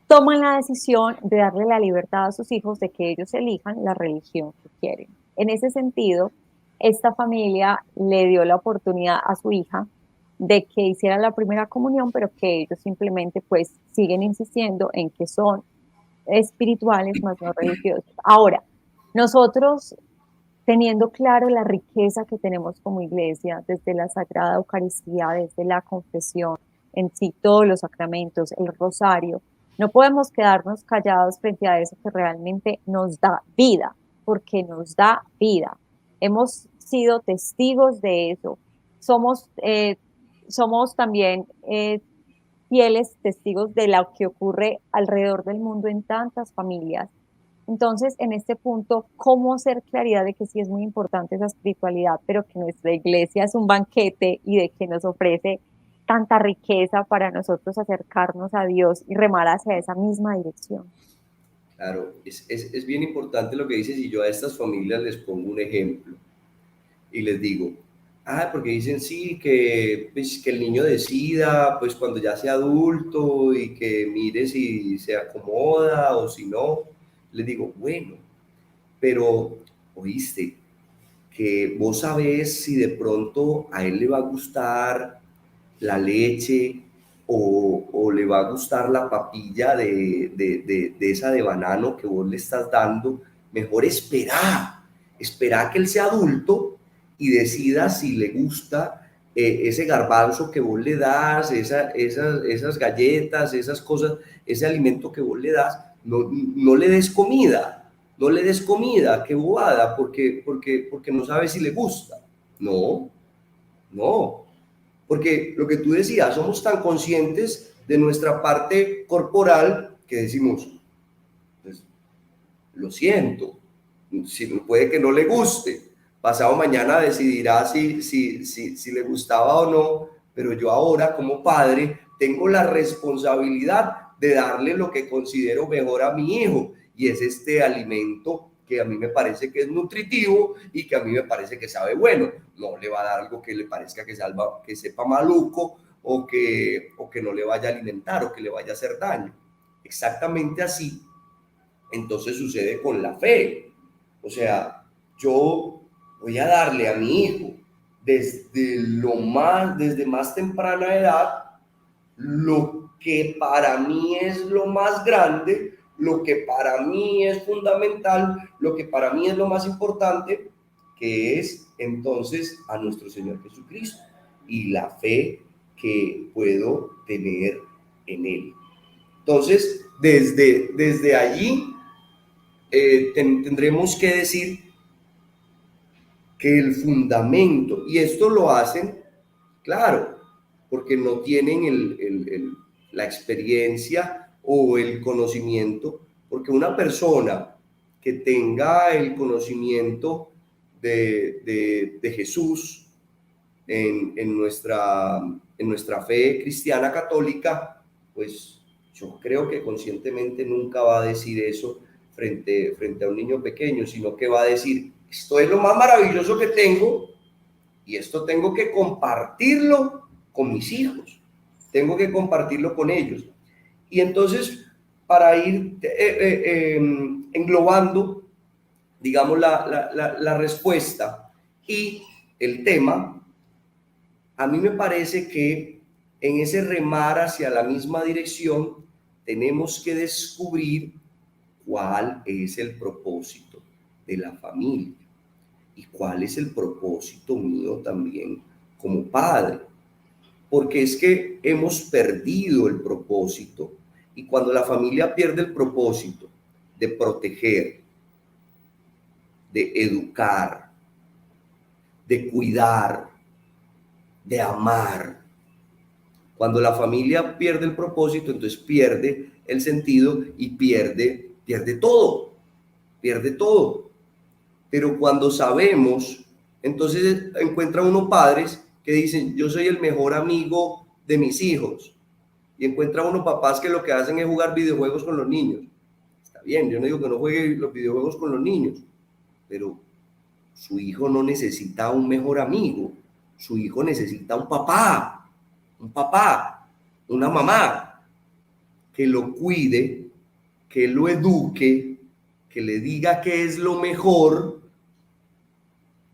toman la decisión de darle la libertad a sus hijos de que ellos elijan la religión que quieren. En ese sentido, esta familia le dio la oportunidad a su hija de que hiciera la primera comunión, pero que ellos simplemente pues siguen insistiendo en que son espirituales más no religiosos. Ahora, nosotros teniendo claro la riqueza que tenemos como iglesia, desde la Sagrada Eucaristía, desde la confesión, en sí todos los sacramentos, el rosario, no podemos quedarnos callados frente a eso que realmente nos da vida, porque nos da vida. Hemos sido testigos de eso. Somos, somos también fieles testigos de lo que ocurre alrededor del mundo en tantas familias. Entonces, en este punto, ¿cómo hacer claridad de que sí es muy importante esa espiritualidad, pero que nuestra iglesia es un banquete y de que nos ofrece tanta riqueza para nosotros acercarnos a Dios y remar hacia esa misma dirección? Claro, es bien importante lo que dices y yo a estas familias les pongo un ejemplo y les digo, porque dicen sí, que, pues, que el niño decida, pues cuando ya sea adulto y que mire si se acomoda o si no, les digo, bueno, pero oíste, que vos sabés si de pronto a él le va a gustar la leche o le va a gustar la papilla de esa de banano que vos le estás dando, mejor esperá que él sea adulto y decida si le gusta ese garbanzo que vos le das, esas galletas, esas cosas, ese alimento que vos le das, no le des comida, no le des comida, qué bobada, porque no sabes si le gusta. No, no, porque lo que tú decías, somos tan conscientes de nuestra parte corporal que decimos, pues, lo siento, si, puede que no le guste, pasado mañana decidirá si le gustaba o no, pero yo ahora como padre tengo la responsabilidad de darle lo que considero mejor a mi hijo y es este alimento que a mí me parece que es nutritivo y que a mí me parece que sabe bueno. No le va a dar algo que le parezca que sepa maluco o que no le vaya a alimentar o que le vaya a hacer daño. Exactamente así entonces sucede con la fe. O sea, yo voy a darle a mi hijo desde más temprana edad, lo que para mí es lo más grande, lo que para mí es fundamental, lo que para mí es lo más importante, que es entonces a nuestro Señor Jesucristo y la fe que puedo tener en Él. Entonces, desde allí tendremos que decir que el fundamento, y esto lo hacen, claro, porque no tienen la experiencia o el conocimiento, porque una persona que tenga el conocimiento de Jesús en nuestra fe cristiana católica, pues yo creo que conscientemente nunca va a decir eso frente a un niño pequeño, sino que va a decir, esto es lo más maravilloso que tengo y esto tengo que compartirlo con mis hijos, tengo que compartirlo con ellos. Y entonces, para ir englobando, digamos, la respuesta y el tema, a mí me parece que en ese remar hacia la misma dirección tenemos que descubrir cuál es el propósito de la familia y cuál es el propósito mío también como padre. Porque es que hemos perdido el propósito y cuando la familia pierde el propósito de proteger, de educar, de cuidar, de amar, Cuando la familia pierde el propósito, entonces pierde el sentido y pierde todo, pierde todo. Pero cuando sabemos, entonces encuentra uno padres que dicen, yo soy el mejor amigo de mis hijos. Y encuentra uno papás que lo que hacen es jugar videojuegos con los niños. Está bien, yo no digo que no juegue los videojuegos con los niños, pero su hijo no necesita un mejor amigo, su hijo necesita un papá, una mamá que lo cuide, que lo eduque, que le diga qué es lo mejor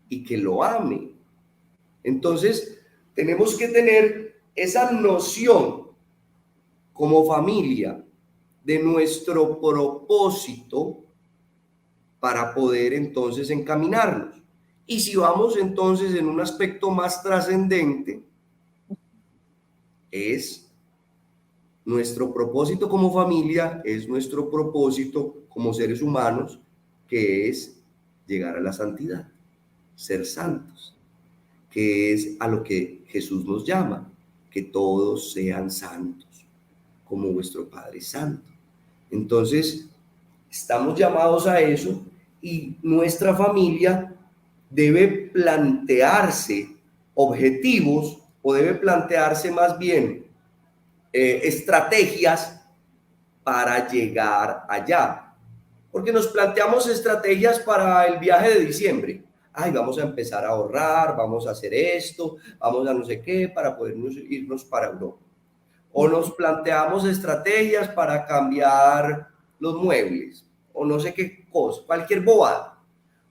y que lo ame. Entonces, tenemos que tener esa noción como familia de nuestro propósito para poder entonces encaminarnos. Y si vamos entonces en un aspecto más trascendente, es nuestro propósito como familia, es nuestro propósito como seres humanos, que es llegar a la santidad, ser santos, que es a lo que Jesús nos llama, que todos sean santos, como vuestro Padre es santo. Entonces, estamos llamados a eso y nuestra familia debe plantearse objetivos o debe plantearse más bien estrategias para llegar allá. Porque nos planteamos estrategias para el viaje de diciembre. Ay, vamos a empezar a ahorrar, vamos a hacer esto, vamos a no sé qué, para poder irnos para Europa. O nos planteamos estrategias para cambiar los muebles, o no sé qué cosa, cualquier bobada,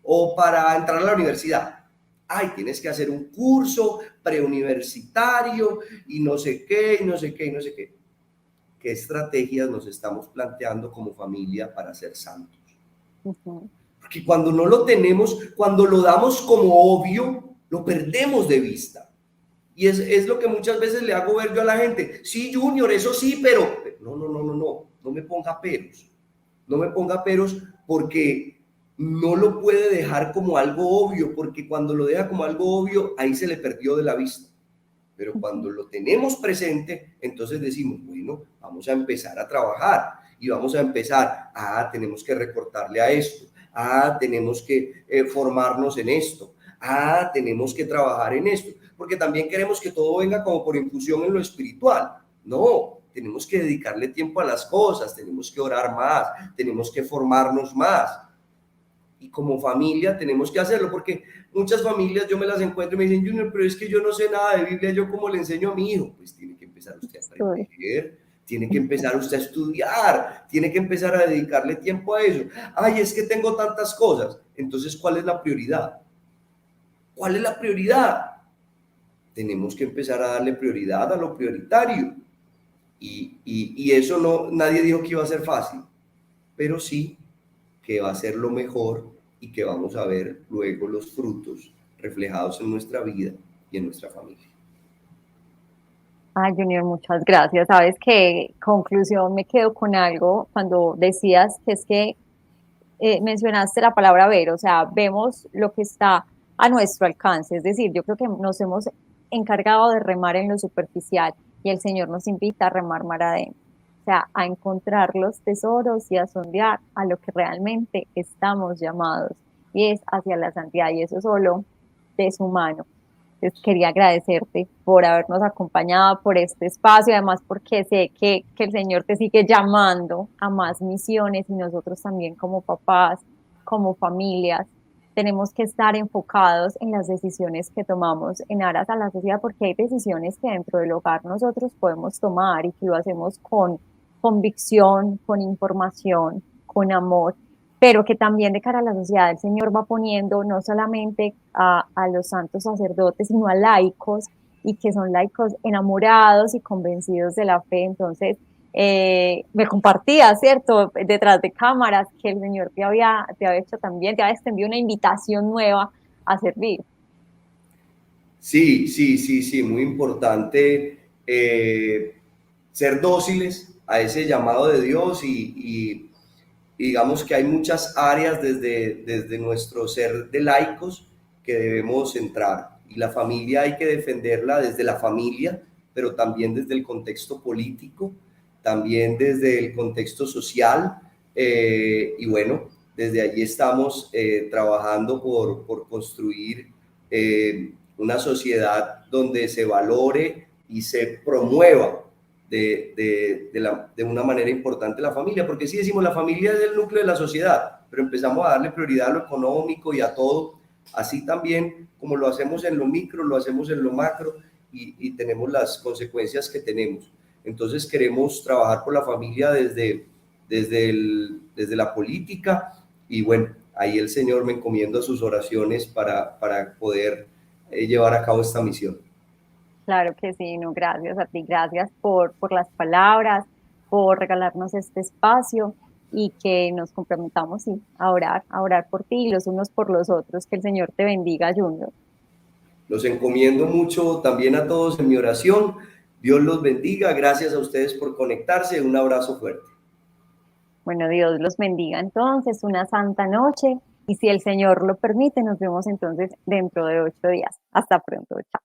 o para entrar a la universidad. Ay, tienes que hacer un curso preuniversitario y no sé qué, y no sé qué, y no sé qué. ¿Qué estrategias nos estamos planteando como familia para ser santos? Porque cuando no lo tenemos, cuando lo damos como obvio, lo perdemos de vista. Y es lo que muchas veces le hago ver yo a la gente. Sí, Junior, eso sí, pero no me ponga peros. No me ponga peros porque no lo puede dejar como algo obvio, porque cuando lo deja como algo obvio, ahí se le perdió de la vista. Pero cuando lo tenemos presente, entonces decimos, bueno, vamos a empezar a trabajar y vamos a empezar, tenemos que recortarle a esto, tenemos que formarnos en esto, tenemos que trabajar en esto, porque también queremos que todo venga como por infusión en lo espiritual. No, tenemos que dedicarle tiempo a las cosas, tenemos que orar más, tenemos que formarnos más. Y como familia tenemos que hacerlo, porque muchas familias yo me las encuentro y me dicen, Junior, pero es que yo no sé nada de Biblia, ¿yo cómo le enseño a mi hijo? Pues tiene que empezar usted a aprender, tiene que empezar usted a estudiar, tiene que empezar a dedicarle tiempo a eso. Ay, es que tengo tantas cosas. Entonces, ¿cuál es la prioridad? ¿Cuál es la prioridad? Tenemos que empezar a darle prioridad a lo prioritario. Y eso no, nadie dijo que iba a ser fácil, pero sí que va a ser lo mejor y que vamos a ver luego los frutos reflejados en nuestra vida y en nuestra familia. Ay, Junior, muchas gracias. Sabes que conclusión me quedo con algo cuando decías que es que mencionaste la palabra ver, o sea, vemos lo que está a nuestro alcance. Es decir, yo creo que nos hemos encargado de remar en lo superficial y el Señor nos invita a remar mar adentro. O sea, a encontrar los tesoros y a sondear a lo que realmente estamos llamados y es hacia la santidad y eso solo de su mano. Entonces, quería agradecerte por habernos acompañado por este espacio, además porque sé que el Señor te sigue llamando a más misiones y nosotros también como papás, como familias, tenemos que estar enfocados en las decisiones que tomamos en aras a la sociedad, porque hay decisiones que dentro del hogar nosotros podemos tomar y que lo hacemos con convicción, con información, con amor, pero que también de cara a la sociedad el Señor va poniendo no solamente a los santos sacerdotes, sino a laicos, y que son laicos enamorados y convencidos de la fe. Entonces, me compartía, ¿cierto?, detrás de cámaras, que el Señor te había hecho también, te había extendido una invitación nueva a servir. Sí, sí, sí, sí, muy importante ser dóciles a ese llamado de Dios y digamos que hay muchas áreas desde nuestro ser de laicos que debemos entrar y la familia hay que defenderla desde la familia, pero también desde el contexto político, también desde el contexto social, y bueno, desde allí estamos trabajando por construir una sociedad donde se valore y se promueva de una manera importante la familia, porque sí decimos la familia es el núcleo de la sociedad, pero empezamos a darle prioridad a lo económico y a todo, así también como lo hacemos en lo micro, lo hacemos en lo macro y tenemos las consecuencias que tenemos. Entonces queremos trabajar por la familia desde la política y bueno, ahí el Señor me encomiendo a sus oraciones para poder llevar a cabo esta misión. Claro que sí, no, gracias a ti, gracias por las palabras, por regalarnos este espacio y que nos comprometamos, sí, a orar por ti y los unos por los otros. Que el Señor te bendiga, Junior. Los encomiendo mucho también a todos en mi oración. Dios los bendiga. Gracias a ustedes por conectarse. Un abrazo fuerte. Bueno, Dios los bendiga entonces, una santa noche y si el Señor lo permite, nos vemos entonces dentro de 8 días. Hasta pronto, chao.